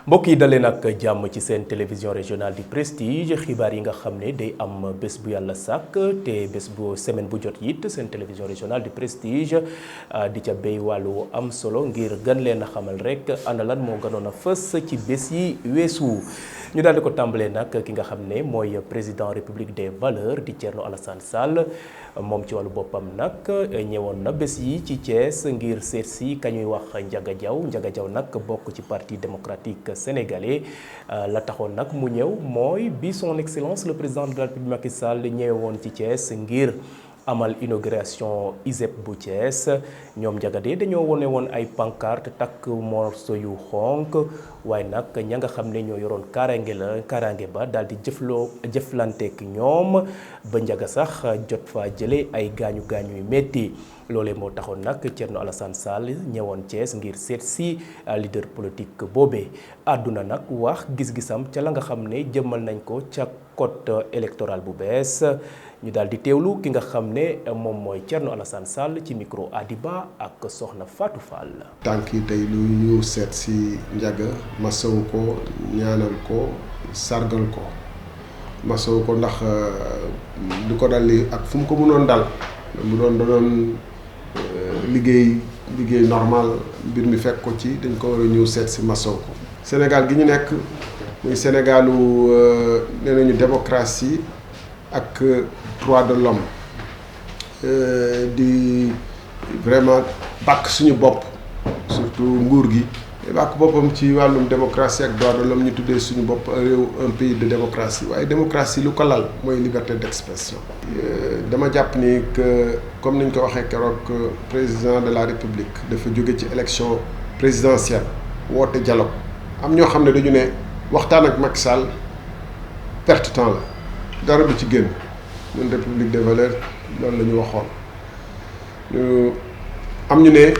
mbokk yi dalee nag jàmm ci seen télévision régionale du prestige xibaar yi nga xam ne day am bés bu yàlla sàkk te bés bu semaine bu jot it seen télévision régionale du prestige di ca béy wàllu am solo ngir gën leen a xamal rek ana lan moo gënoon a fës ci bés yi weesu. ñu daal di ko tàmbalee nag ki nga xam ne mooy président république des valeurs di Thierno Alassane Sall moom ci wàllu boppam nag ñëwoon na bés yi ci Thiès ngir seet si ka ñuy wax Ndiaga Diaw nag bokk ci parti démocratique sénégalais la taxoon nag mu ñëw mooy bi son excellence le président de la République Macky Sall ñëwoon ci Thiès ngir amal inauguration ISEP bu Thiès ñoom Ndiaga dañoo wone woon ay pancarte takk morceau yu xonk waaye nag ña nga xam ne ñoo yoroon kaaraange ba daal di jëflanteek ñoom ba Ndiaga sax jot fa jële ay gaañu yu metti loolee moo taxoon nag Thierno Alassane Sall ñëwoon Thiès ngir seet si leader politique boobee àdduna nag wax gis-gisam ca la nga xam ne jëmmal nañ ko ca code électoral bu bees ñu daal di teewlu ki nga xam ne moom mooy Thierno Alassane Sall ci micro Adiba ak soxna Fatou Fall. tànk yi tey lu ñu seet si Ndiaga masawu ko ñaanal ko sargal ko masawu ko ndax du ko dal ak fu mu ko mënoon dal mu doon liggéey normal mbir mi fekk ko ci dañ ko war a ñëw seet si masawu ko. Sénégal gi ñu nekk muy Sénégalu nee nañu démocratie ak droit de l'homme di vraiment bàkk suñu bopp surtout nguur gi bàkk boppam ci wàllum démocratie ak droit de l'homme ñu tuddee suñu bopp réew un pays de démocratie waaye démocratie lu ko lal mooy liberté d'expression. dama jàpp ni que comme niñ ko waxee keroog président de la république dafa jóge ci élection présidentielle woote dialogue am ñoo xam ne dañu ne waxtaan ak Macky Sall perte temps la dara du ci génn ñun république des valeurs loolu la ñu waxoon ñu am ñu ne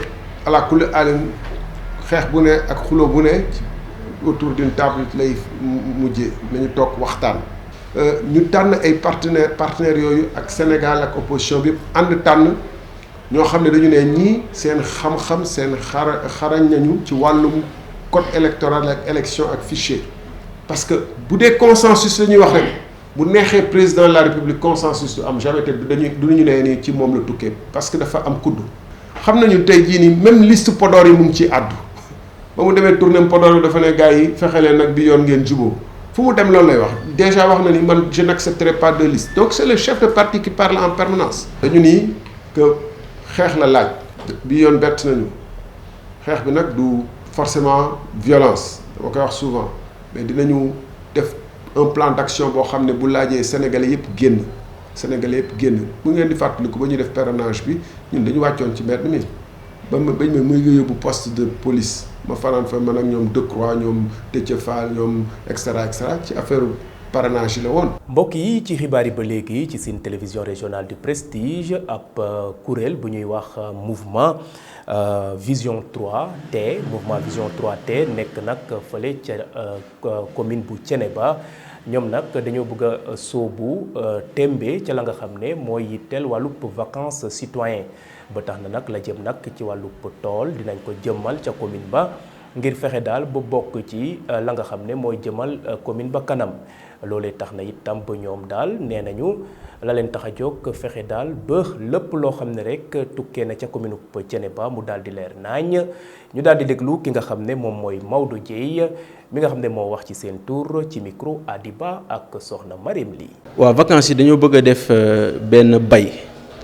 ala kulli alin xeex bu ne ak xuloo bu ne autour d'une table lay mujjee nañu toog waxtaan. ñu tànn ay partenaires yooyu ak Sénégal ak opposition bi ànd tànn ñoo xam ne dañu ne ñii seen xam-xam seen xarañ nañu ci wàllum code électoral ak élection ak fichier parce que bu dee consensus la ñuy wax rek bu neexee président de la république consensus du am jamais te duñu nee nii ci moom la tukkee parce que dafa am kudd xam nañu tey jii nii même liste Podor yi mu ngi ciy àddu ba mu demee tournée Podor yi dafa ne gars yi fexe leen nag bi yoon ngeen juboo fu mu dem loolu lay wax déjà wax na ni man je n'accepterai pas de liste donc c'est le chef de parti qui parle en permanence. dañu nii que xeex la laaj bi yoon bett nañu xeex bi nag du forcément violence dama koy wax souvent mais dinañu def un plan d'action boo xam ne bu laajee sénégalais yëpp génn bu ngeen di fàttaliku ba ñuy def parrainage bi ñun dañu wàccoon ci mbedd mi bañ ma muy nga yóbbu poste de police ma fanaan fa man ak ñoom Decroix ñoom Déthié Fall ñoom et cetera ci affaire parrainage yi la woon. mbokk yi ci xibaar yi ba léegi ci seen télévision régionale du prestige ab kuréel bu ñuy wax mouvement Vision 3T nekk nag fële ca commune bu Thiénaba ñoom nag dañoo bëgg a sóobu tembe ca la nga xam ne mooy yitteel wàllub vacances citoyen ba tax na nag la jëm nag ci wàllub tool dinañ ko jëmmal ca commune ba ngir fexe daal ba bokk ci la nga xam ne mooy jëmal commune ba kanam loolee tax na itam ba ñoom daal nee nañu la leen tax a jóg fexe daal ba lépp loo xam ne rek tukkee na ca commune bu Thiénaba mu daal di leer naañ ñu daal di déglu ki nga xam ne moom mooy Maodo Dieye mi nga xam ne moo wax ci seen tour ci micro Adiba ak soxna Marim Ly. waaw vacances yi dañoo bëgg a def benn bay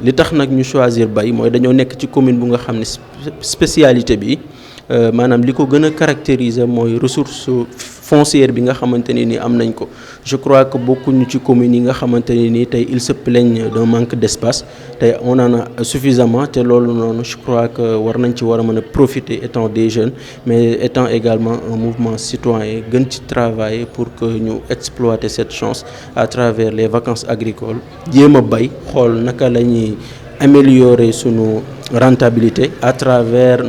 li tax nag ñu choisir bay mooy dañoo nekk ci commune bu nga xam ne spécialité bi maanaam li ko gën a caractériser mooy ressource foncière bi nga xamante ne ni am nañ ko je crois que bokkuñu ci communes yi nga xamante ne ni tey ils se plaignent d'un manque d'espace tey on en a suffisamment te loolu noonu je crois que war nañ ci war a mën a profiter étant des jeunes mais étant également un mouvement citoyen gën ci travailler pour que ñu exploiter cette chance à travers les vacances agricoles jéem a bay xool naka la ñuy améliorer sunu rentabilité à travers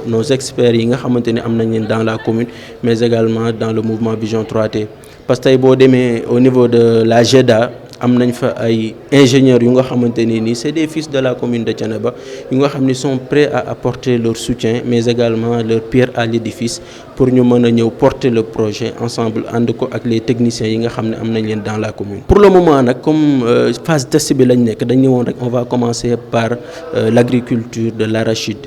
nos experts yi nga xamante ni am nañ leen dans la commune mais également dans le mouvement Vision 3T parce que tey boo demee au niveau de la GEDA am nañ fa ay ingénieurs yu nga xamante ne nii c'est des fils de la commune de Thiénaba yu nga xam ni sont prêts à apporter leur soutien mais également leur pierre à l'édifice pour ñu mën a ñëw porter le projet ensemble ànd ko ak les techniciens yi nga xam ne am nañ leen dans la commune. Pour le moment nag comme phase test bi lañ nekk dañ ne woon rek on va commencer par l'agriculture de l'arachide.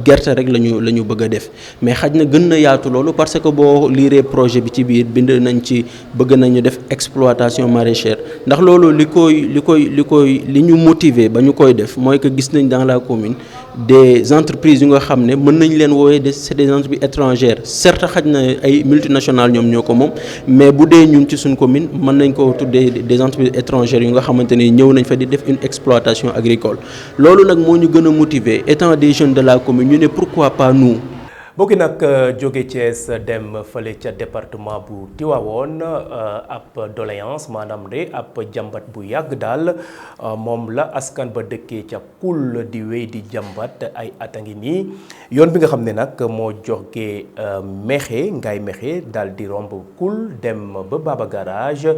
Gerte rek la ñu bëgg a def mais xaj na gën na yaatu loolu parce que boo liiree projet bi ci biir bind nañ ci bëgg nañu def exploitation maraîchère ndax loolu li ñu motiver ba ñu koy def mooy que gis nañ dans la commune des entreprises yu nga xam ne mën nañ leen woowee c'est des entreprises étrangères certes xaj na ay multinationales ñoom ñoo ko moom mais bu dee ñun ci suñ commune mën nañ ko tuddee des entreprises étrangères yu nga xamante ni ñëw nañ fa di def une exploitation agricole loolu nag moo ñu gën a motiver étant des jeunes de la commune ñu ne pourquoi pas nous. bokki nag jóge Thiès dem fële ca département bu Tivaouane ab doléance maanaam de ab jàmbat bu yàgg daal moom la askan ba dëkkee ca Koul di wéy di jàmbat ay at a ngi nii yoon bi nga xam ne nag moo jógee Mékhé Ngaye Mékhé daal di romb Koul dem ba Baba Garage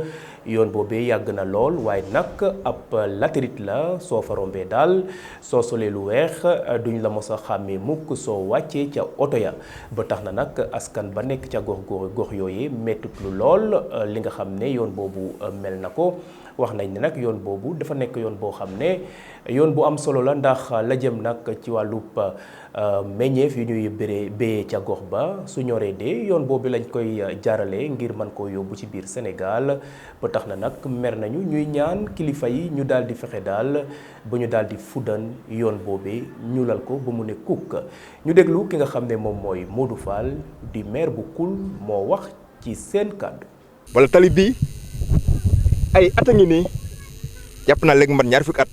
yoon boobee yàgg na lool waaye nag ab latérite la soo fa rombee daal soo solee lu weex duñ la mos a xàmmee mukk soo wàccee ca oto ya ba tax na nag askan ba nekk ca gox yooyee mettut lu lool li nga xam ne yoon boobu mel na ko wax nañ ne nag yoon boobu dafa nekk yoon boo xam ne yoon bu am solo la ndax la jëm nag ci wàllub meññeef yu ñuy béyee ca gox ba su ñoree de yoon boobu lañ koy jaarale ngir mën koo yóbbu ci biir Sénégal ba tax na nag mer nañu ñuy ñaan kilifa yi ñu daal di fexe daal ba ñu daal di fuddan yoon boobee ñuulal ko ba mu ne kukk ñu déglu ki nga xam ne moom mooy Modou Fall di maire bu Koul moo wax ci seen kàddu. wala tali bii ay at a ngi nii jàpp naa léegi mat ñaar fukki at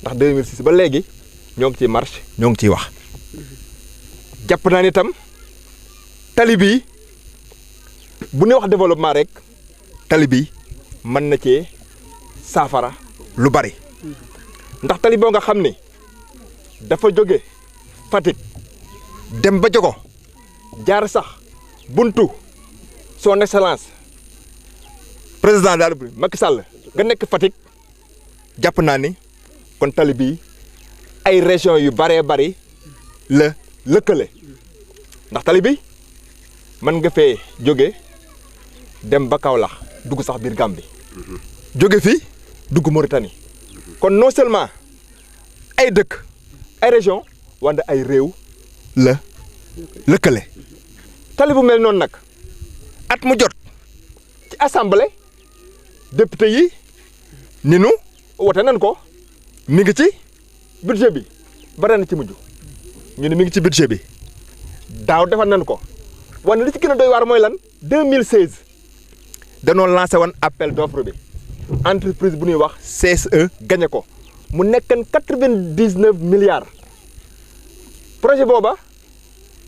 ndax 2006 ba léegi ñoo ngi ciy marche ñoo ngi ciy wax jàpp naa ni tam tali bii bu ñu wax développement rek tali bii mën na cee saafara lu bari ndax tali boo nga xam ni dafa jóge Fatick dem ba Jogo jaar sax buntu son excellence président de la République Macky Sall nga nekk Fatick jàpp naa ni kon tali bii ay région yu baree bari la lëkkale ndax tali bi mën nga fee jóge dem ba Kaolack dugg sax biir Gambie jóge fi dugg Mauritanie kon non seulement ay dëkk ay région wante ay réew la lëkkale tali bu mel noonu nag at mu jot ci assemblée député yi ni nu wote nañ ko mi ngi ci budget bi bare na ci mujj ñu ne mi ngi ci budget bi daaw defal nañ ko wane li ci gën a doy waar mooy lan 2016 danoo lancé woon appel d'offre bi entreprise bu ñuy wax CSE gagné ko mu nekkan 99 milliards projet booba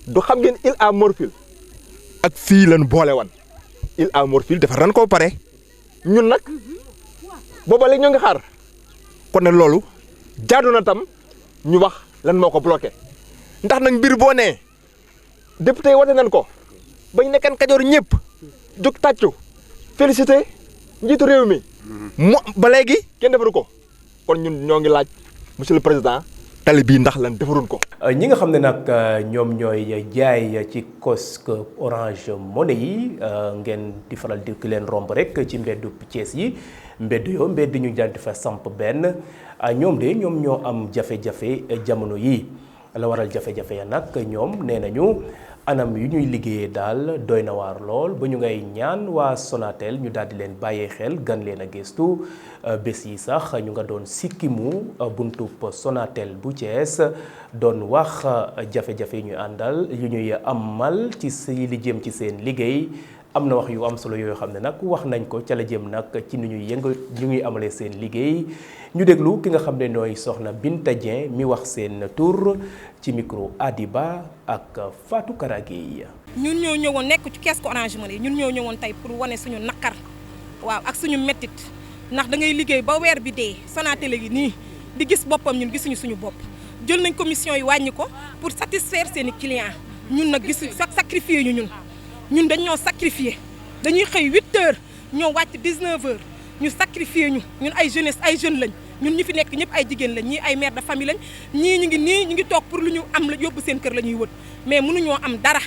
du xam ngeen Île à Morphil ak fii lañ boole woon Île à Morphil defar nañ ko pare ñun nag booba léegi ñoo ngi xaar kon nag loolu jaadu na tam ñu wax lan moo ko bloqué ndax nag mbir boo nee député yi wote nañ ko bañ nekkan Kajoor ñëpp jóg tàccu félicité njiitu réew mi mo ba léegi kenn defaru ko kon ñun ñoo ngi laaj monsieur le président tali bii ndax lan defaruñ ko. ñi nga xam ne nag ñoom ñooy jaay ci kiosque Orange Money yi ngeen di faral di leen romb rek ci mbeddu Thiès yi mbedd ñu daan di fa samp benn ñoom ñoo am jafe-jafe jamono yi la waral jafe-jafe ya nag ñoom nee nañu anam yu ñuy liggéeyee daal doy na waar lool ba ñu ngay ñaan waa Sonatel ñu daal di leen bàyyee xel gan leen a gëstu bés yi sax ñu nga doon sikkimu buntub Sonatel bu Thiès doon wax jafe-jafe yu ñuy àndal yu ñuy amal ci li jëm ci seen liggéey am na wax yu am solo yoo xam ne nag wax nañ ko ca la jëm nag ci ni ñuy ñu ñuy amalee seen liggéey ñu déglu ki nga xam ne nooy soxna Binta Dieng mi wax seen tur ci micro Adiba ak Fatou Karagui. ñun ñoo ñëwoon nekk ci kiosque Orange Money ñun ñoo ñëwoon tey pour wane suñu naqar waaw ak suñu mettit ndax da ngay liggéey ba weer bi dee Sonatel yi nii di gis boppam ñun gisuñu suñu bopp jël nañ commission yi wàññi ko pour satisfaire seeni clients ñun nag gisuñu sacrifier ñun dañ ñoo sacrifier dañuy xëy 8 heures ñoo wàcc 19 heures ñu sacrifier ñu ñun ay jeunesse ay jeunes lañ ñun ñu fi nekk ñëpp ay jigéen lañ ñii ay mère de famille lañ ñii ñu ngi toog pour lu ñu am la yóbbu seen kër la ñuy wët mais mënuñoo am dara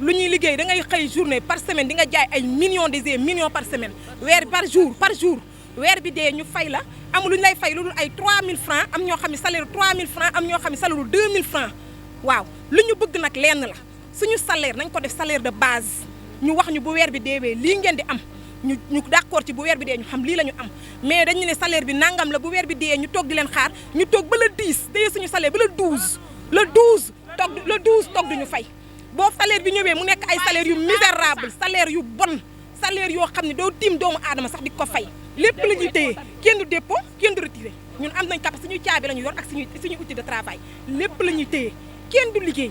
lu ñuy liggéey da ngay xëy journée par semaine di nga jaay ay millions millions par semaine weer par jour weer bi dee ñu fay la amul lu ñu lay fay lu dul ay 3000 francs am ñoo xam ne salaire 3000 francs am ñoo xam ne salaire 2000 francs waaw lu ñu bëgg nag lenn la suñu salaire nañ ko def salaire de base ñu wax ñu bu weer bi deewee lii ngeen di am ñu d'accord ci bu weer bi dee ñu xam lii la ñu am mais dañu ne salaire bi nangam la bu weer bi dee ñu toog di leen xaar ñu toog ba le 10 téye suñu salaire ba le 12 toog duñu fay boo salaire bi ñëwee mu nekk ay salaire yu misérable salaire yu bon salaire yoo xam ne doo tiim doomu aadama sax di ko fay lépp la ñuy téye kenn du dépôt kenn du retiré ñun am nañ capacité suñu caabi la ñu yor ak suñu outil de travail lépp la ñuy téye kenn du liggéey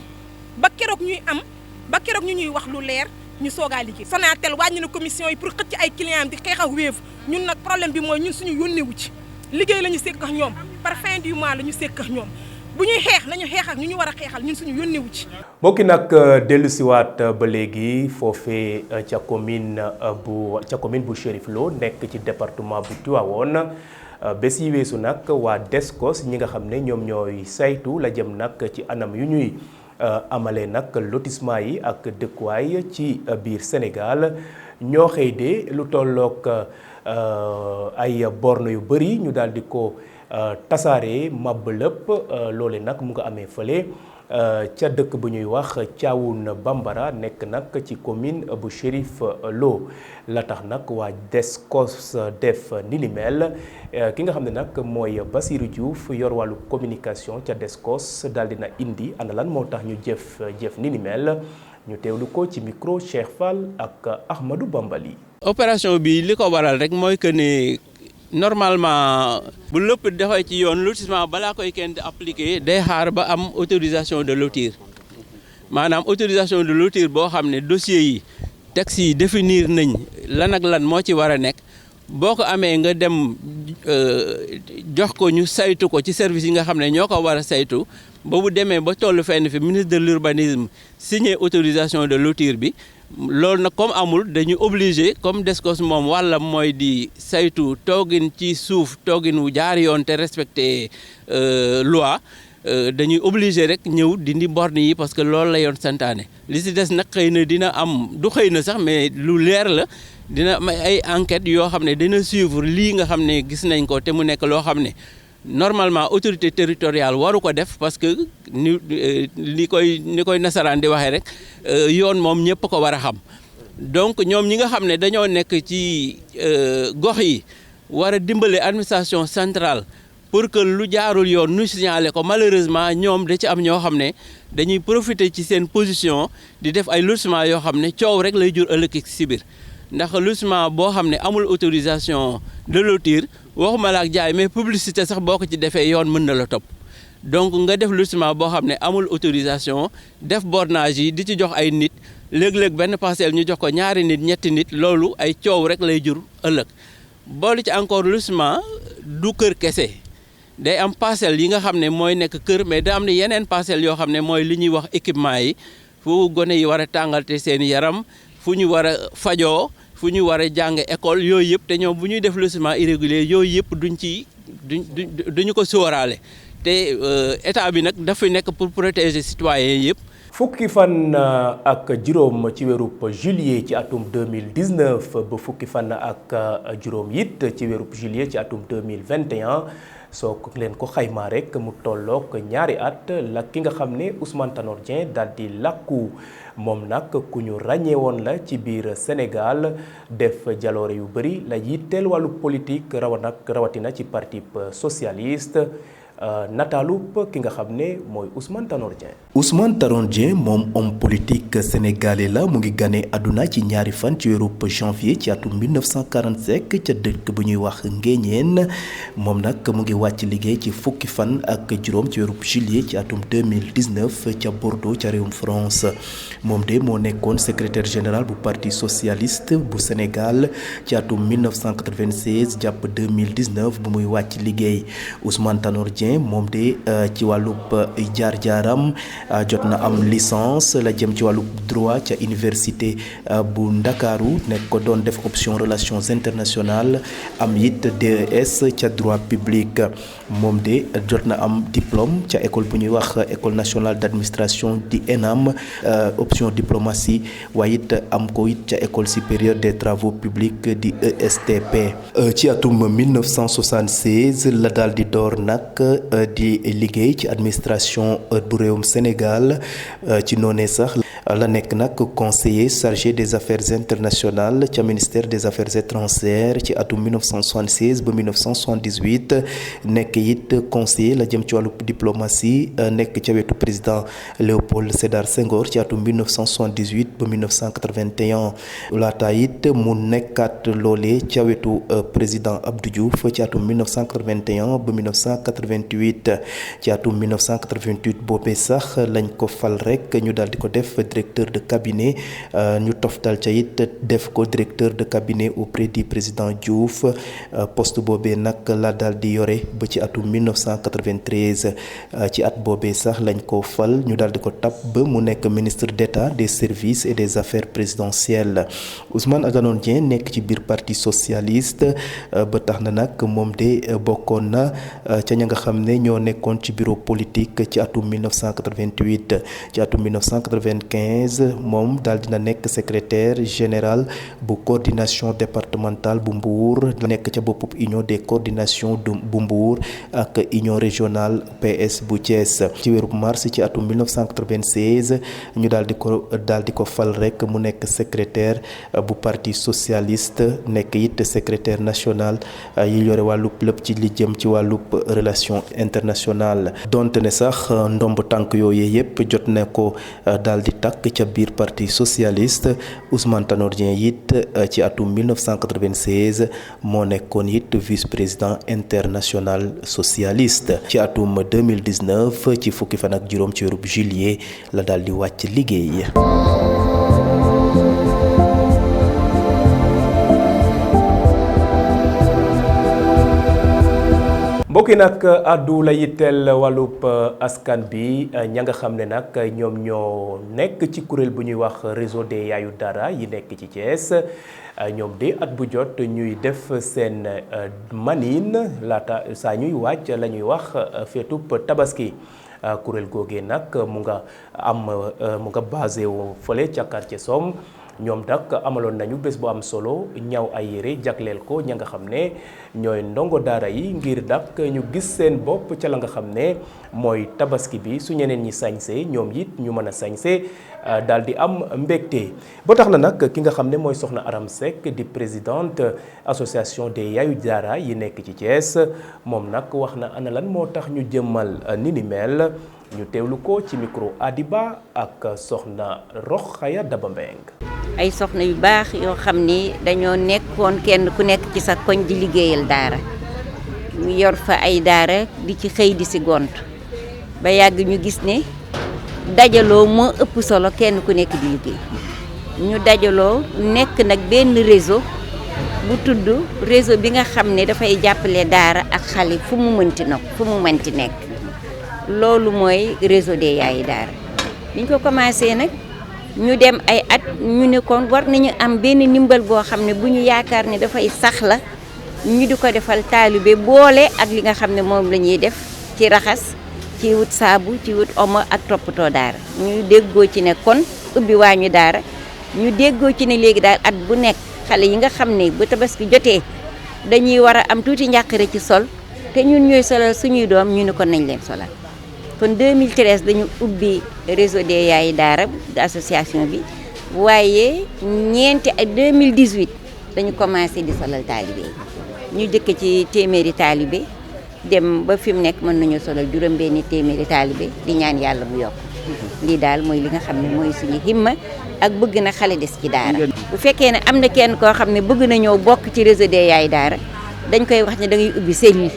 ba keroog ñu ñuy wax lu leer ñu soogaa liggéey. Sonatel wàññi na commission yi pour xëcc ay clients am di xeex ak Wave ñun nag problème bi mooy ñun suñu yónneewu ci liggéey la ñu sekk ak ñoom par fin du mois la ñu sekk ak ñoom bu ñuy xeex nañu xeex ak ñu war a xeexal ñun suñu yónneewu ci. mbokki nag dellusiwaat ba léegi foofee ca commune bu Chérif Lo nekk ci département bu Tivaouane bés yi weesu nag waa Descos ñi nga xam ne ñoom ñooy saytu la jëm nag ci anam yu ñuy amale nag lotissement yi ak dëkkuwaay ci biir Sénégal ñoo xëy de lu tollook ay borne yu bëri ñu daal di ko tasaare màbb lépp loole nag mu nga amee fële ca dëkk bu ñuy wax Thiawoune Bambara nekk nag ci commune bu Chérif Lo la tax nag waa Descos def ni li mel ki nga xam ne nag mooy Bassirou Diouf yor wàllu communication ca Descos daal dina indi ana lan moo tax ñu jëf ni li mel ñu teewlu ko ci micro Cheikh Fall ak Ahmadou Bambali. opération bi li ko waral rek mooy que ne normalement bu lépp dafay ci yoon lotissement balaa koy kenn di appliquer day xaar ba am autorisation de lotir maanaam autorisation de lotir boo xam ne dossier yi texte yi définir nañ lan ak lan moo ci war a nekk boo ko amee nga dem jox ko ñu saytu ko ci service yi nga xam ne ñoo ko war a saytu ba bu demee ba tollu fenn fi ministre de l'urbanisme signé autorisation de lotir bi loolu nag comme amul dañu obligé comme Descos moom wàllam mooy di saytu toogin ci suuf toogin wu jaar yoon te respecté loi dañuy obligé rek ñëw dindi borne yi parce que loolu la yoon santaane li si des nag xëy na dina am du xëy na sax mais lu leer la dina am ay enquêtes yoo xam ne dina suivre lii nga xam ne gis nañ ko te mu nekk loo xam ne normalement autorité territoriale waru ko def parce que ni koy nasaraan di waxee rek yoon moom ñëpp ko war a xam donc ñoom ñi nga xam ne dañoo nekk ci gox yi war a dimbale administration centrale pour que lu jaarul yoon nu signaler ko malheureusement ñoom da ci am ñoo xam ne dañuy profiter ci seen position di def ay lotissement yoo xam ne coow rek lay jur ëllëg si biir ndax lotissement boo xam ne amul autorisation de lotir waxuma la ak jaay mais publicité sax boo ko ci defee yoon mën na la topp donc nga def lotissement boo xam ne amul autorisation def bornage yi di ci jox ay nit léeg-léeg benn parcelle ñu jox ko ñaari nit ñetti nit loolu ay coow rek lay jur ëllëg boolu ci encore lotissement du kër kese day am parcelle yi nga xam ne mooy nekk kër mais da am ne yeneen parcelle yoo xam ne mooy li ñuy wax équipement yi fu gone yi war a tàngalte seen yaram fu ñu war a fajoo fu ñu war a jàng école yooyu yëpp te ñoom bu ñuy def lotissement irrégulier yooyu yëpp duñu ko sóoraale te état bi nag dafay nekk pour protéger citoyens yëpp. fukki fan ak juróom ci weerub juillet ci atum 2019 ba fukki fan ak juróom it ci weerub juillet ci atum 2021 soo ko leen ko xaymaa rek mu tollook ñaari at la ki nga xam ne Ousmane Tanor Dieng daal di làkku moom nag ku ñu ràññee woon la ci biir Sénégal def jaloore yu bëri la yitteel wàllu politique rawatina ci parti socialiste nataalub ki nga xam ne mooy Ousmane Tanor Dieng. Ousmane Tanor Dieng moom homme politique sénégalais la mu ngi gane àdduna ci ñaari fan ci weeru janvier ci atum 1945 ca dëkk bu ñuy wax Nguéniène moom nag mu ngi wàcc liggéey ci fukki fan ak juróom ci weeru juillet ci atum 2019 ca Bordeaux ca réewum France moom de moo nekkoon secrétaire général bu parti socialiste bu Sénégal ci atum 1996 jàpp 2019 bu muy wàcc liggéey Ousmane Tanor Dieng Dieng moom de ci wàllub jaar-jaaram jot na am licence la jëm ci wàllub droit ca université bu Ndakaaru nekk ko doon def option relations internationales am it DES ca droit public moom de jot na am diplôme ca école bu ñuy wax école nationale d'administration di ENAM option diplomatie waaye it am ko it ca école supérieure des travaux publics di ESTP ci atum 1976 la daal di door nag di liggéey ci administration bu réewum Sénégal ci noonee sax la nekk nag conseiller chargé des affaires internationales ca ministère des affaires étrangères ci atum 1976 ba 1978 nekk it conseiller la jëm ci wàllu diplomatie nekk ca wetu président Léopold Sédar Senghor ci atum 1978 ba 1981 laata it mu nekkaat loolee ca wetu président Abdou Diouf ci atum 1981 ba 1988 ci atum 1988 boobee sax lañ ko fal rek ñu daal di ko def directeur de cabinet ñu toftal ca it def ko directeur de cabinet auprès du président Diouf poste boobee nag la daal di yore ba ci atum 1993 ci at boobee sax lañ ko fal ñu daal di ko tab ba mu nekk ministre d'État des services et des affaires présidentielles Ousmane Aganon Dieng nekk ci biir parti socialiste ba tax na nag moom de bokkoon na ca ña nga xam ne ñoo nekkoon ci bureau politique ci atum 1988 ci atum 1995 moom daal dina nekk secrétaire général bu coordination départementale bu Mbour nekk ca boppub union des coordinations bu Mbour ak union régionale PS bu Thiès ci weeru mars ci atum 1996 ñu daal di ko fal rek mu nekk secrétaire bu parti socialiste nekk it secrétaire national yi yore wàllub lépp ci li jëm ci wàllub relation internationale donte ne sax ndomb tànk yooyu yépp jot na ko daal di takk ca biir parti socialiste Ousmane Tanor Dieng it ci atum 1996 moo nekkoon it vice-président international socialiste ci atum 2019 ci fukki fan ak juróom ci weeru juillet la daal di wàcc liggéey. mbokk yi nag àddu la yitteel wàllub askan bi ña nga xam ne nag ñoom ñoo nekk ci kuréel bu ñuy wax réseau des yaayu dara yi nekk ci Thiès ñoom de at bu jot ñuy def seen manin laata saa ñuy wàcc la ñuy wax feetub tabaski kuréel googee nag mu nga basé wu fële ca quartier Somme ñoom nag amaloon nañu bés bu am solo ñaw ay yére jagleel ko ña nga xam ne ñooy ndongo daara yi ngir nag ñu gis seen bopp ca la nga xam ne mooy tabaski bi su ñeneen ñi sañsee ñoom it ñu mën a sañsee daal di am mbégte ba tax na nag ki nga xam ne mooy soxna Aram Seck di présidente association des yaayu daara yi nekk ci Thiès moom nag wax na ana lan moo tax ñu jëmmal ni ni mel ñu teewlu ko ci micro Adiba ak soxna Rokhaya Daba Mbeng ay soxna yu baax yoo xam ni dañoo nekkoon kenn ku nekk ci sa koñ di liggéeyal daara ñu yor fa ay daara di ci xëy di si gont ba yàgg ñu gis ne dajaloo moo ëpp solo kenn ku nekk di liggéey ñu dajaloo nekk nag benn réseau bu tudd réseau bi nga xam ne dafay jàppale daara ak xale fu mu mënti nekk loolu mooy réseau des yaayu daara biñ ko commencé nag ñu dem ay at ñu ne kon war nañu am benn ndimbal boo xam ne bu ñu yaakaar ne dafay sax la ñu di ko defal taalibe boole ak li nga xam ne moom la ñuy def ci raxas ci wut saabu ci wut omo ak toppatoo daara ñu déggoo ci ne kon ubbi waañu daara ñu déggoo ci ne léegi daal at bu nekk xale yi nga xam ne bu tabaski jotee dañuy war a am tuuti njàqare ci sol te ñun ñooy solal suñuy doom ñu ne kon nañ leen solal kon 2013 dañu ubbi réseau des yaayu daara association bi waaye ñeenti ak 2018 dañu commencé di solal taalibe ñu jëkk ci téeméeri taalibe dem ba fi mu nekk mën nañu solal juróom-benni téeméeri taalibe di ñaan yàlla mu yokk lii daal mooy li nga xam ne mooy suñu himma ak bëgg na xale des ci daara bu fekkee ne am na kenn koo xam ne bëgg na ñëw bokk ci réseau des yaayu daara dañ koy wax ne da ngay ubbi cellule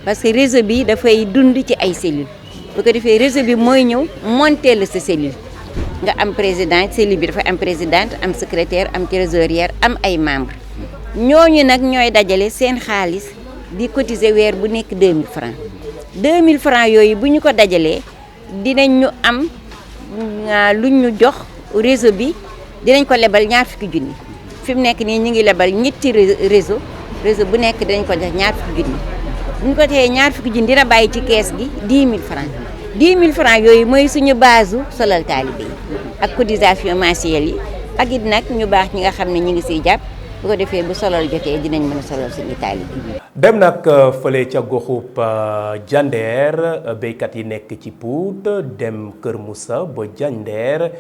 parce que réseau bi dafay dund ci ay cellule bu ko defee réseau bi mooy ñëw monter la sa cellule nga am président cellule bi dafa am présidente am secrétaire am trésorière am ay membres ñooñu nag ñooy dajale seen xaalis di cotiser weer bu nekk 2000 francs 2000 francs yooyu bu ñu ko dajalee dinañ ñu am luñ ñu jox réseau bi dinañ ko lebal 20 junni fi mu nekk nii ñu ngi lebal ñetti réseau bu nekk dinañ ko jox 20 junni bu ñu ko texee 20 junni dina bàyyi ci kees gi 10 000 francs 10 000 francs yooyu mooy suñu base solal taalibe yi ak cotisation mensuelle yi ak it nag ñu baax ñi nga xam ne ñu ngi siy jàpp bu ko defee bu solal jotee dinañ mën a solal suñu taalibe yi. dem nag fële ca goxub Jandeer béykat yi nekk ci Pout dem Kër Moussa ba Jandeer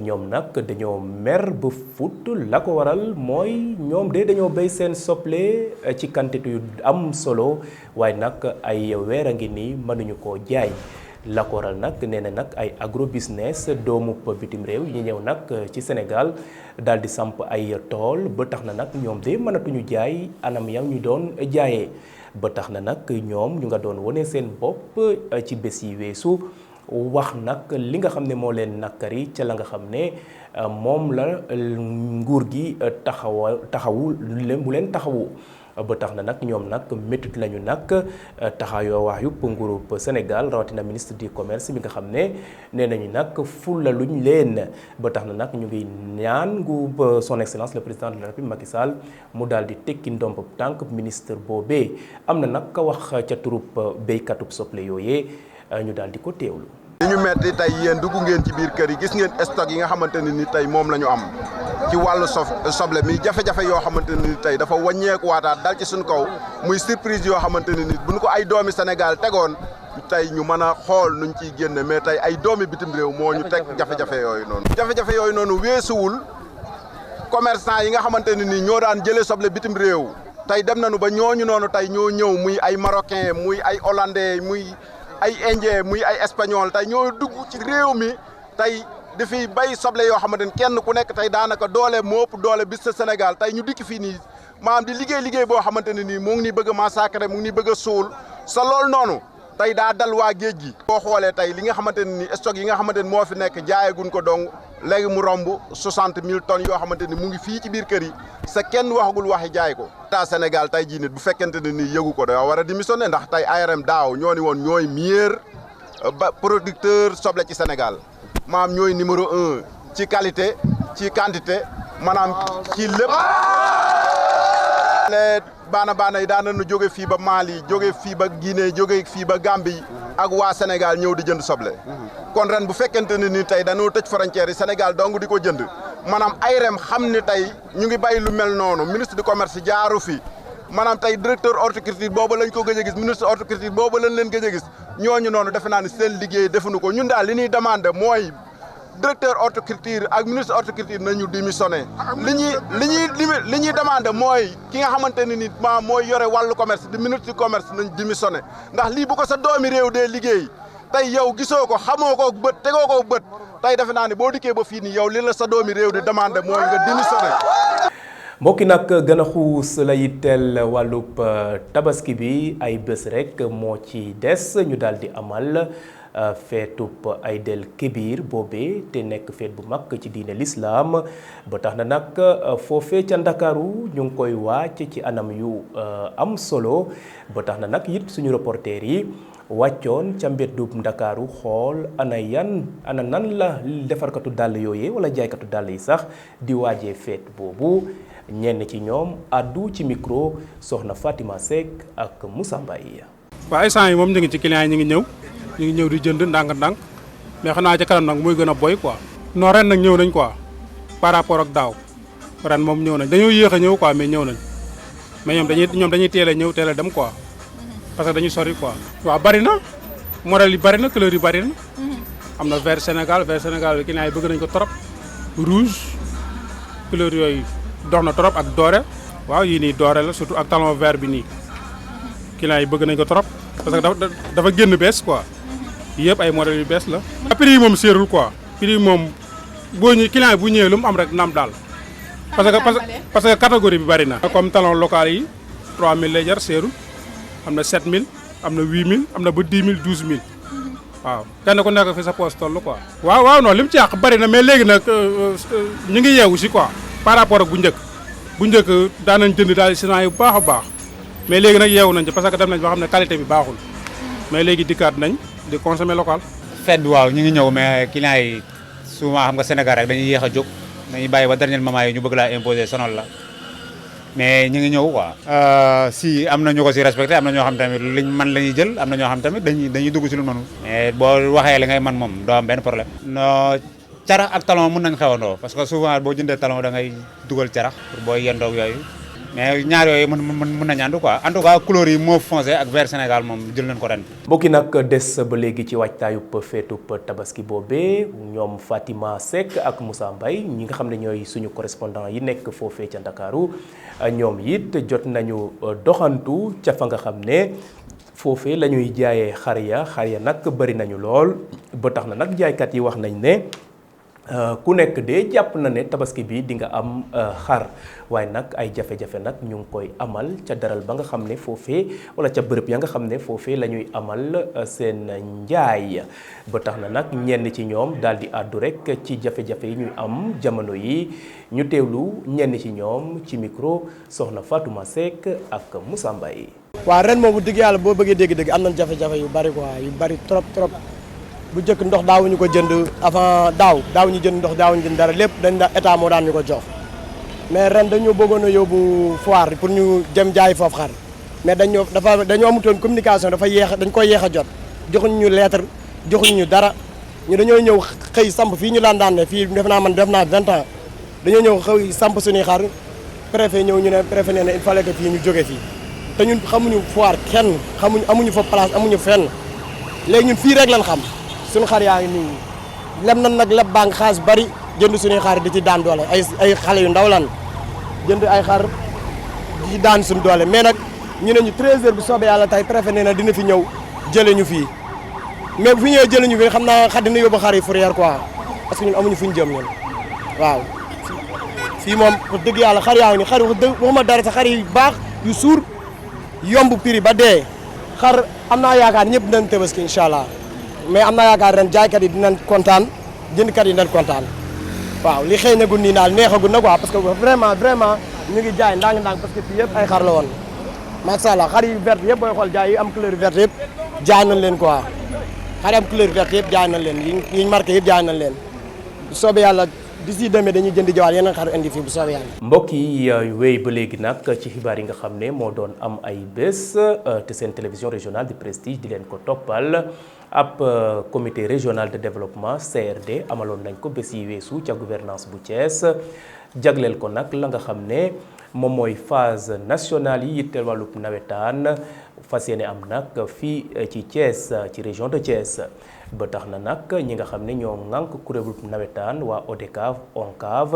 ñoom nag dañoo mer ba fut la ko waral mooy ñoom de dañoo béy seen soble ci quantité yu am solo waaye nag ay weer a ngi nii mënuñu koo jaay. la ko waral nag nee na nag ay agro business doomu bitim réew yi ñëw nag ci Sénégal daal di samp ay tool ba tax na nag ñoom de mënatuñu jaay anam ya ñu doon jaayee ba tax na nag ñoom ñu nga doon wane seen bopp ci bés yi weesu wax nag li nga xam ne moo leen nakkari ca la nga xam ne moom la nguur gi taxawu mu leen taxawu ba tax na nag ñoom nag métit lañu nag taxaayoo wax yu nguurub Sénégal rawatina ministre du commerce bi nga xam ne nee nañu nag fulla luñ leen ba tax na nag ñu ngi ñaan nguurub son excellence le président de la République Macky Sall mu daal di tekki ndomb tànk ministre boobee am na nag ka wax ca turub béykatub soble yooyee ñu daal di ko teewlu. li ñu metti tey yéen dugg ngeen ci biir kër yi gis ngeen stock yi nga xamante ne ni tey moom la ñu am ci wàllu soble mi jafe-jafe yoo xamante ne ni tey dafa wàññeeku waataat dal ci suñu kaw muy surprise yoo xamante ne ni bu ñu ko ay doomi Sénégal tegoon tey ñu mën a xool nuñ ciy génne mais tey ay doomi bitim réew moo ñu teg jafe-jafe yooyu noonu. jafe-jafe yooyu noonu weesuwul commerçant yi nga xamante ne ni ñoo daan jëlee soble bitim réew tey dem nañu ba ñooñu noonu tey ñoo ñëw muy ay marocain muy ay hollandais muy ay indien muy ay espagnol tey ñoo dugg ci réew mi tey dafiy bay soble yoo xamante ni kenn ku nekk tey daanaka doole moo ëpp doole bis sa Sénégal tey ñu dikk fii nii maanaam di liggéey boo xamante ne nii mu ngi nii bëgg a massacrer mu ngi nii bëgg a suul sa loolu noonu tey daa dal waa géej gi. boo xoolee tey li nga xamante ne nii stock yi nga xamante ni moo fi nekk jaayaguñ ko dong léegi mu romb 60 000 tonnes yoo xamante ni mu ngi fii ci biir kër yi sa kenn waxagul waxi jaay ko. état Sénégal tey jii nit bu fekkente ne nii yëgu ko da war a démissionner ndax tey ARM daaw ñoo ni woon ñooy meilleur producteur soble ci Sénégal maanaam ñooy numéro 1 ci qualité ci quantité maanaam ci lépp. les baana yi daan nañu jóge fii ba Mali jóge fii ba Guinée jóge fii ba Gambie ak waa Sénégal ñëw di jënd soble. kon ren bu fekkente ne ni tey dañoo tëj frontière yi Sénégal dong di ko jënd maanaam ARM xam ne tey ñu ngi bàyyi lu mel noonu ministre du commerce jaaru fi maanaam tey directeur horticulture boobu lañ ko gëj a gis ministre horticulture boobu lañ leen gëj a gis ñooñu noonu defe naa ne seen liggéey defuñu ko ñun daal li ñuy demandé mooy directeur horticulture ak ministre horticulture nañu démissionné. li ñuy demandé mooy ki nga xamante ne ni mooy yore wàllu commerce di ministre du commerce nañ démissionné ndax lii bu ko sa doomi réew dee liggéey tey yow gisoo ko xamoo ko bët tegoo ko bët tey defe naa ne boo dikkee ba fii nii yow li la sa doomi réew di demandé mooy nga démissionné. mbokki nag gën a xuus la yitteel wàllub tabaski bi ay bés rek moo ci des ñu daal di amal feetub Aïd el Kébir boobee te nekk feet bu mag ci diine l'islam ba tax na nag foofee ca Ndakaaru ñu ngi koy wàcc ci anam yu am solo ba tax na nag it suñu reporter yi wàccoon ca mbeddub Ndakaaru xool ana nan la defarkatu dàll yooyee wala jaaykatu dàll yi sax di waajee feet boobu ñenn ci ñoom addu ci micro soxna Fatima Seck ak Moussa Mbaye. waaw instant yi moom ñu ngi ci client yi ñu ngi ñëw di jënd ndànk-ndànk mais xanaa ca kanam nag muy gën a boy quoi. non ren nag ñëw nañ quoi par rapport ak daaw ren moom ñëw nañ dañoo yéex a ñëw quoi mais ñëw nañ mais ñoom dañuy teel a ñëw teel a dem quoi parce que dañuy sori quoi. waaw bari na modèle yi bari na couleur yi bari na am na vert Sénégal bi client yi bëgg nañ ko trop rouge couleur yooyu dox na trop ak doré waaw yii nii doré la surtout ak talon vert bi nii client yi bëgg nañ ko trop parce que dafa génn bees quoi. yëpp ay modèles yu bees la. prix yi moom seerul quoi prix yi moom boo ñëwee client bu ñëwee lu mu am rek naam daal parce que catégorie bi bari na. comme talon local yi 3000 lay jar seerul am na 7000 am na 8000 am na ba 10 000 12 000 waaw kenn ku nekk fi sa poche toll quoi. waaw non li mu ci yàq bari na mais léegi nag ñu ngi yeewu si quoi par rapport ak bu njëkk daan nañ jënd daal si yu baax a baax mais léegi nag yeewu nañ ci parce que dem nañ ba xam ne qualité bi baaxul. mais léegi dikkaat nañ di consommer local. fête bi waaw ñu ngi ñëw mais clients yi souvent xam nga Sénégal rek dañuy yéex a jóg dañuy bàyyi ba dernier moment yi ñu bëgg laa imposer sonal la mais ñu ngi ñëw quoi. si am na ñu ko si respecté am na ñoo xam tamit liñ man la ñuy jël am na ñoo xam tamit dañuy dugg si lu mënul. mais boo waxee li ngay man moom doo am benn problème. non carax ak talon mën nañ xewandoo parce que souvent boo jëndee talon da ngay dugal carax pour booy yendoog yooyu. mais ñaar yooyu mën nañu ànd quoi en tout cas couleur yi mauve foncé ak vert Sénégal moom jël nañ ko ren. mbokki nag des ba léegi ci waajtaayub feetub tabaski boobee ñoom Fatima Seck ak Moussa Mbaye ñi nga xam ne ñooy suñu correspondant yi nekk foofee ca Ndakaaru ñoom it jot nañu doxantu ca fa nga xam ne foofee la ñuy jaayee xar ya nag bari nañu lool ba tax na nag jaaykat yi wax nañ ne ku nekk de jàpp na ne tabaski bi di nga am xar waaye nag ay jafe-jafe nag ñu ngi koy amal ca daral ba nga xam ne foofee wala ca bërëb ya nga xam ne foofee la ñuy amal seen njaay ba tax na nag ñenn ci ñoom daal di àddu rek ci jafe-jafe yi ñuy am jamono yi ñu teewlu ñenn ci ñoom ci micro soxna Fatouma Seck ak Moussa Mbaye. waaw ren moom bu dëgg yàlla boo bëggee dégg-dëgg am nañ jafe-jafe yu bari quoi yu bari trop. bu njëkk ndox daawuñu ko jënd avant daawuñu jënd ndox daawuñu jënd dara lépp dañ état moo daan ñu ko jox mais ren dañoo bëggoon a yóbbu foire pour ñu jëm jaay foofu xar mais dañoo amutoon communication dañ koy yéex a jot joxuñu ñu lettre joxuñu ñu dara ñu dañoo ñëw xëy samp fii ñu daan ne fii def naa 20 ans dañoo ñëw xëy samp suñuy xar préfet ñëw ñu ne préfet nee na il fallait que fii ñu jóge fii te ñun xamuñu foire kenn amuñu fa place amuñu fenn léegi ñun fii rek lañ xam suñu xar yaa ngi nii leb nan nag leb banque xaalis bari jënd suñuy xar di ci daan doole ay xale yu ndaw lan jënd ay xar di ci daan suñu doole mais nag ñu ne ñu 13h bu soobee yàlla tey préfet nee na dina fi ñëw jëlee ñu fii mais bu fi ñëwee jëlee ñu fii xam naa xar dina yóbbu xar yi fourrière quoi parce que ñun amuñu fu ñu jëm ñun waaw. fii moom wax dëgg yàlla xar yaa ngi nii xar waxuma dara sa xar yi baax yu suur yomb prix ba dee xar am naa yaakaar ñëpp dinañ Tabaski incha allah. mais am naa yaakaar ren jaaykat yi dinañ kontaan jëndkat yi dinañ kontaan waaw li xëy na gu nii daal neexagul na quoi parce que vraiment ñu ngi jaay ndànk-ndànk parce que fii yëpp ay xar la woon macha allah xar yu verte yëpp booy xool jaay yi am couleur verte yëpp jaay nañ leen quoi xar yi am couleur verte yëpp jaay nañ leen yi ñu marqué yëpp jaay nañ leen bu soobee yàlla d'ici demain dañuy jëndi jawaat yeneen xar indi fii bu soobee yàlla. mbokk yi wéy ba léegi nag ci xibaar yi nga xam ne moo doon am ay bés te seen télévision régionale du Prestige di leen ko toppal. ab comité régional de développement CRD amaloon nañ ko bés yi weesu ca gouvernance bu Thiès jagleel ko nag la nga xam ne moom mooy phase nationale yi yitteel wàllub nawetaan fas yéene am nag fii ci Thiès ci région de Thiès ba tax na nag ñi nga xam ne ñoo ŋànk kuréelu nawetaan waa ODCAV ONCAV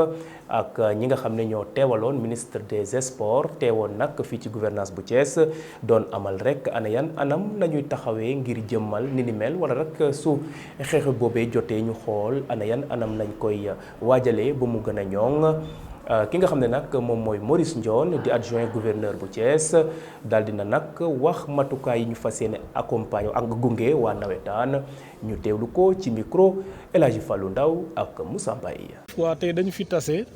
ak ñi nga xam ne ñoo teewaloon ministre des sports teewoon nag fii ci gouvernance bu Thiès doon amal rek ana yan anam nañuy taxawee ngir jëmmal ni mel wala rek su xeex boobee jotee ñu xool ana yan anam nañ koy waajalee ba mu gën a ñoŋ. ki nga xam ne nag moom mooy Maurice Ndione di adjoint gouverneur bu Thiès daal dina nag wax matukaay yi ñu fas yéene accompagner ak gunge waa nawetaan ñu teewlu ko ci micro El Hadji Fallou Ndaw ak Moussa Mbaye. waaw tey dañu fi tase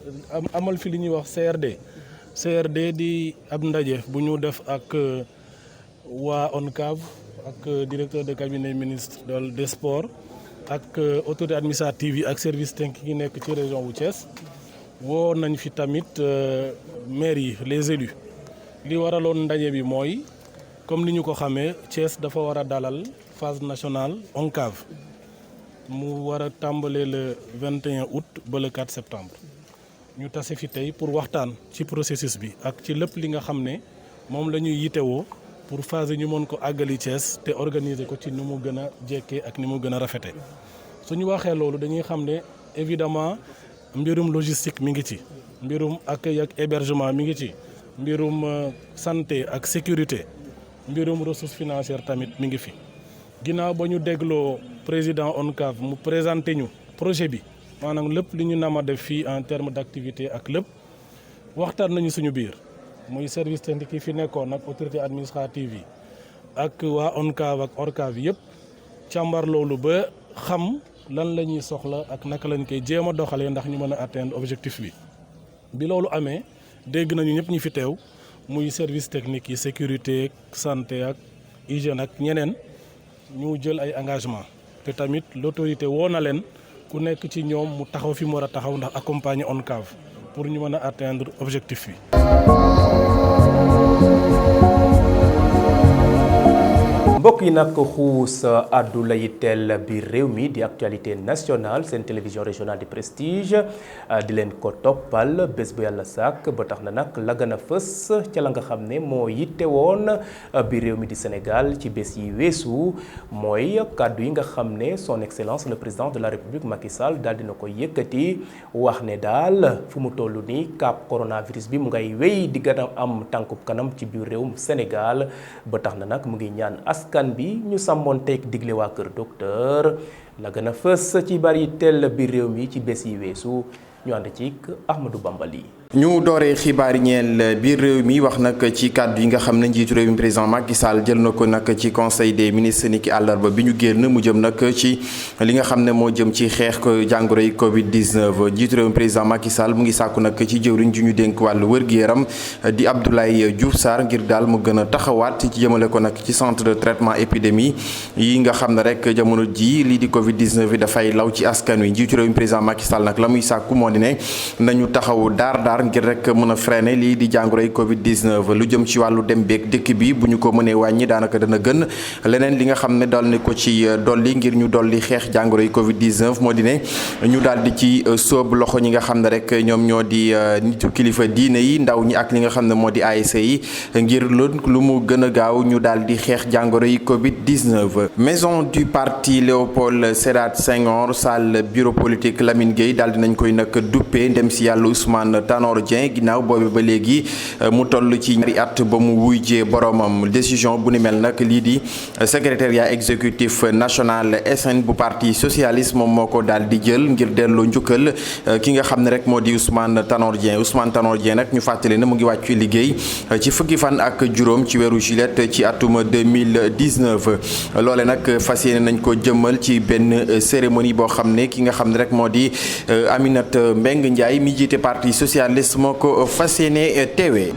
amal fi li ñuy wax CRD di ab ndaje bu ñu def ak waa ONCAV ak directeur de cabinet ministre des sports ak autorité administrative yi ak service technique yi nekk ci région bu Thiès. woo nañ fi tamit maire yi les élus li waraloon ndaje bi mooy comme ni ñu ko xamee Thiès dafa war a dalal phase nationale ONCAV mu war a tàmbalee le 21 août ba le 4 septembre ñu tase fi tey pour waxtaan ci processus bi ak ci lépp li nga xam ne moom la ñuy yitewoo pour phase ñu mën ko àggali Thiès te organiser ko ci ni mu gën a jekkee ak ni mu gën a rafete suñu waxee loolu dañuy xam ne évidemment mbirum logistique mi ngi ci mbirum accueil ak hébergement mi ngi ci mbirum santé ak sécurité mbirum ressources financières tamit mi ngi fi ginnaaw ba ñu dégloo président ONCAV mu présenté ñu projet bi maanaam lépp li ñu nama def fii en terme d'activité ak lépp waxtaan nañu suñu biir muy service technique yi fi nekkoon ak autorité administrative yi ak waa ONCAV ak ORCAV yëpp càmbar loolu ba xam lan la ñuy soxla ak naka lañ koy jéem a doxalee ndax ñu mën a atteindre objectif bi loolu amee dégg nañu ñëpp ñi fi teew muy service technique yi sécurité santé ak hygiène ak ñeneen ñu jël ay engagement te tamit l'autorité woo na leen ku nekk ci ñoom mu taxaw fi mu war a taxaw ndax accompagner ONCAV pour ñu mën a atteindre objectif yi. mbokk yi nag xuus àddu la yitteel biir réew mi di actualité nationale seen télévision régionale du prestige di leen ko toppal bés bu yàlla sàkk ba tax na nag la gën a fës ca la nga xam ne moo yitte woon biir réew mi di Sénégal ci bés yi weesu mooy kàddu yi nga xam ne son excellence le président de la république Macky Sall daal dina ko yëkkati wax ne daal fu mu toll nii cap coronavirus bi mu ngay wéy di gën a am tànkub kanam ci biir réewum Sénégal ba tax na nag mu ngi ñaan askan bi ñu sàmmoon teeg digle waa kër docteur la gën a fës ci bari teel biir réew mi ci bés yi weesu ñu ànd ci Ahmadou Bambali. ñu dooree xibaar yi ñeel biir réew mi wax nag ci kàddu yi nga xam ne njiitu réew mi président Macky Sall jël na ko nag ci conseil des ministres ni ki àllarba bi ñu génn mu jëm nag ci li nga xam ne moo jëm ci xeex ko jàngoro yi Covid 19 njiitu réew mi président Macky Sall mu ngi sàkku nag ci jëwriñ ju ñu dénk wàllu wër-gu-yaram di Abdoulaye Diouf Sarr ngir daal mu gën a taxawaat ci jëmale ko nag ci centre de traitement épidémie yi nga xam ne rek jamono ji lii di Covid 19 bi dafay law ci askan wi njiitu réew mi président Macky Sall nag la muy sàkku moo di ne nañu taxawu daar ngir rek mën a freiner lii di jàngoroy Covid 19 lu jëm ci wàllu dem beeg dëkk bi bu ñu ko mënee wàññi daanaka dana gën leneen li nga xam ne dal ni ko ci dolli ngir ñu dolli xeex jàngoroy Covid 19 moo di ne ñu daal di ci sóob loxo ñi nga xam ne rek ñoom ñoo di nitu kilifa diine yi ndaw ñi ak li nga xam ne moo di ASC yi ngir lu mu gën a gaaw ñu daal di xeex jàngoroy Covid 19. maison du parti Léopold Sédar Senghor salle bureau politique Lamine Gueye daal di nañ koy nag duppee ndem si yàlla Ousmane Tanor Dieng ginnaaw boobu ba léegi mu toll ci ñaari at ba mu wuyjee boromam décision bu ni mel nag lii di secrétariat exécutif national SN bu parti socialiste moom moo ko daal di jël ngir delloo njukkal ki nga xam ne rek moo di Ousmane Tanor Dieng nag ñu fàttali ne mu ngi wàccu liggéey ci fukki fan ak juróom ci weeru juillet ci atum 2019 loole nag fas yéene nañ ko jëmmal ci benn cérémonie boo xam ne ki nga xam ne rek moo di Aminata Mbengue Ndiaye mi jiite parti socialiste moo ko fas yéene teewee.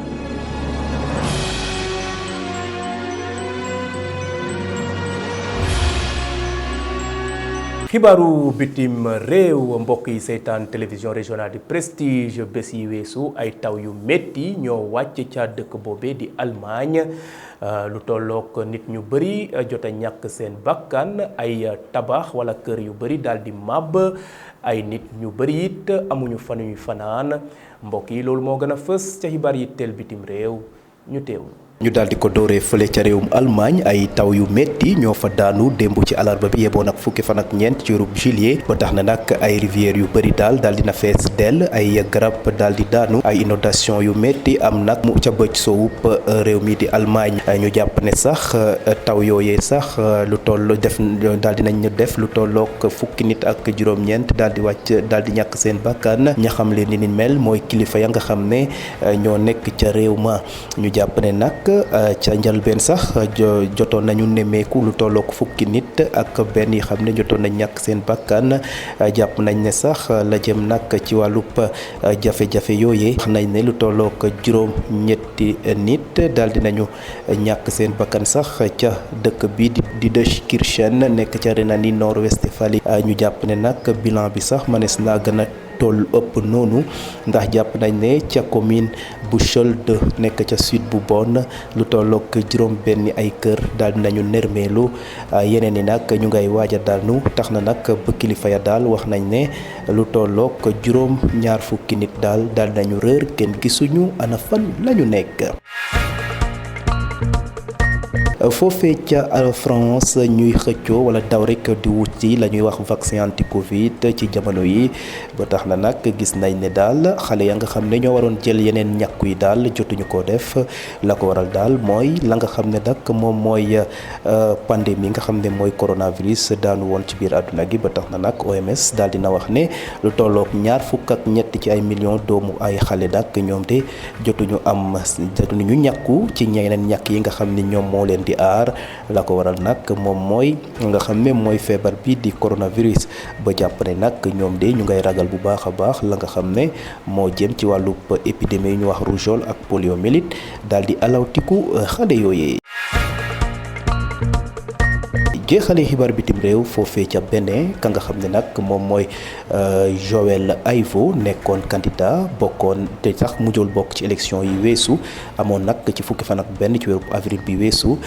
xibaaru bitim réew mbokk yi seetaan télévision régionale du prestige bés yi weesu ay taw yu métti ñoo wàcc ca dëkk boobee di Allemagne lu tollook nit ñu bëri jot a ñàkk seen bakkan ay tabax wala kër yu bëri daal di màbb ay nit ñu bëri it amuñu fanuy fanaan mbokk yi loolu moo gën a fës ca xibaar yi teel bitim réew ñu teewlu. ñu daal di ko dooree fële ca réewum Allemagne ay taw yu métti ñoo fa daanu démb ci alarba bi yeboon ak fukki fan ak ñeent ci weerub juillet ba tax na nag ay rivières yu bëri daal dina fees dell ay garab daal di daanu ay inondation yu métti am nag mu ca bëj soowup réew mi di Allemagne ñu jàpp ne sax taw yooyee sax lu toll daal dinañ def lu tollook fukki nit ak juróom-ñeent daal di wàcc daal di ñàkk seen bakkan ña xam leen ni mel mooy kilifa ya nga xam ne ñoo nekk ca réew ma ñu jàpp ne nag ca njalbeen sax jotoon nañu nemmeeku lu tollook fukki nit ak benn yi xam ne jotoon nañ ñàkk seen bakkan jàpp nañ ne sax la jëm nag ci wàllub jafe-jafe yooyee wax nañ ne lu tollook juróom-ñetti nit daal dinañu ñàkk seen bakkan sax ca dëkk bi di Deuskirchen nekk ca Rhénanie Nord-Westphalie ñu jàpp ne nag bilan bi sax mënees naa gën a toll ëpp noonu ndax jàpp nañ ne ca commune bu Scholde nekk ca sud bu Bonn lu tollook juróom benn ay kër daal dinañu nërmeelu yeneen yi nag ñu ngay waaj a daanu tax na nag ba kilifa ya daal wax nañ ne lu tollook juróom ñaar fukki nit daal dinañu réer kenn gisuñu ana fan lañu nekk. foofee ca France ñuy xëccoo wala daw rek di wuti la ñuy wax vaccin anti Covid ci jamono yi ba tax na nag gis nañ ne daal xale ya nga xam ne ñoo waroon jël yeneen ñàkku yi daal jotuñu ko def la ko waral daal mooy la nga xam ne nag moom mooy pandémie nga xam ne mooy coronavirus daanu woon ci biir àdduna gi ba tax na nag OMS daal dina wax ne lu tollook ñaar fukk ak ñett ci ay millions doomu ay xale nag ñoom de jotuñu ñàkku ci ñeneen ñàkk yi nga xam ne ñoom moo leen di aar la ko waral nag moom mooy nga xam ne mooy feebar bi di coronavirus ba jàpp ne nag ñoom de ñu ngay ragal bu baax a baax la nga xam ne moo jëm ci wàllu épidémie yi ñu wax rougeole ak poliomyélite daal di alawtiku xale yooyee. jeexalee xibaar bitim réew foofee ca Bénin ka nga xam ne nag moom mooy Joël Aivo nekkoon candidat bokkoon te sax mujjul bokk ci élection yi weesu amoon nag ci fukki fan ak benn ci weeru avril bi weesu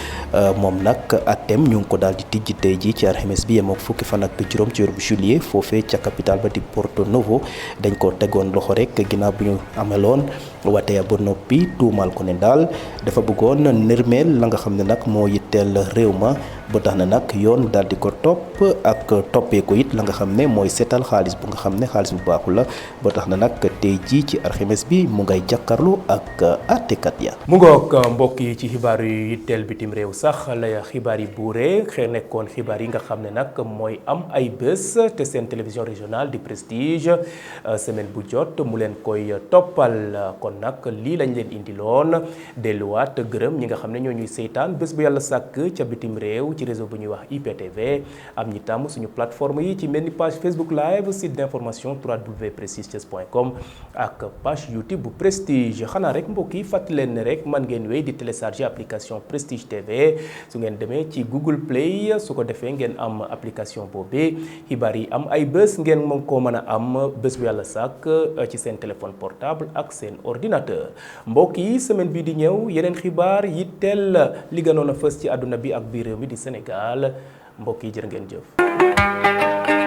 moom nag atem ñu ngi ko daal di tijji tey ji ci alxames bi yemook fukki fan ak juróom ci weeru juillet foofee ca capitale ba di Porto Novo dañ ko tegoon loxo rek ginnaaw bu ñu ameloon watee ba noppi tuumal ko ne daal dafa bëggoon nërmeel la nga xam ne nag moo yitteel réew ma ba tax na nag yoon daal di ko topp ak toppee ko it la nga xam ne mooy seetal xaalis bu nga xam ne xaalis bu baaxul la ba tax na nag tey jii ci alxames bi mu ngay jàkkaarloo ak àttekat ya. mu ngoog mbokk yi ci xibaar yu yitteel bitim réew sax la xibaar yi buuree nekkoon xibaar yi nga xam ne nag mooy am ay bés te seen télévision régionale di Prestige semaine bu jot mu leen koy toppal kon nag lii lañ leen indiloon delluwaat gërëm ñi nga xam ne ñoo ñuy seytaan bés bu yàlla sàkk ca bitim réew ci réseau bu ñuy wax IPTV am ñi tàmm suñu plateforme yi ci mel ni page Facebook live site d'information www.prestigethies.com ak page YouTube bu Prestige xanaa rek mbokk yi fàttali leen ne rek man ngeen wéy di télécharger application Prestige TV su ngeen demee ci Google Play su ko defee ngeen am application boobee xibaar yi am ay bés ngeen mën koo mën a am bés bu yàlla sàkk ci seen téléphone portable ak seen ordinateur mbokk yi semaine bii di ñëw yeneen xibaar yi teel li gënoon a fës ci àdduna bi ak biir réew mi di Sénégal mbokk yi jërë ngeen jëf.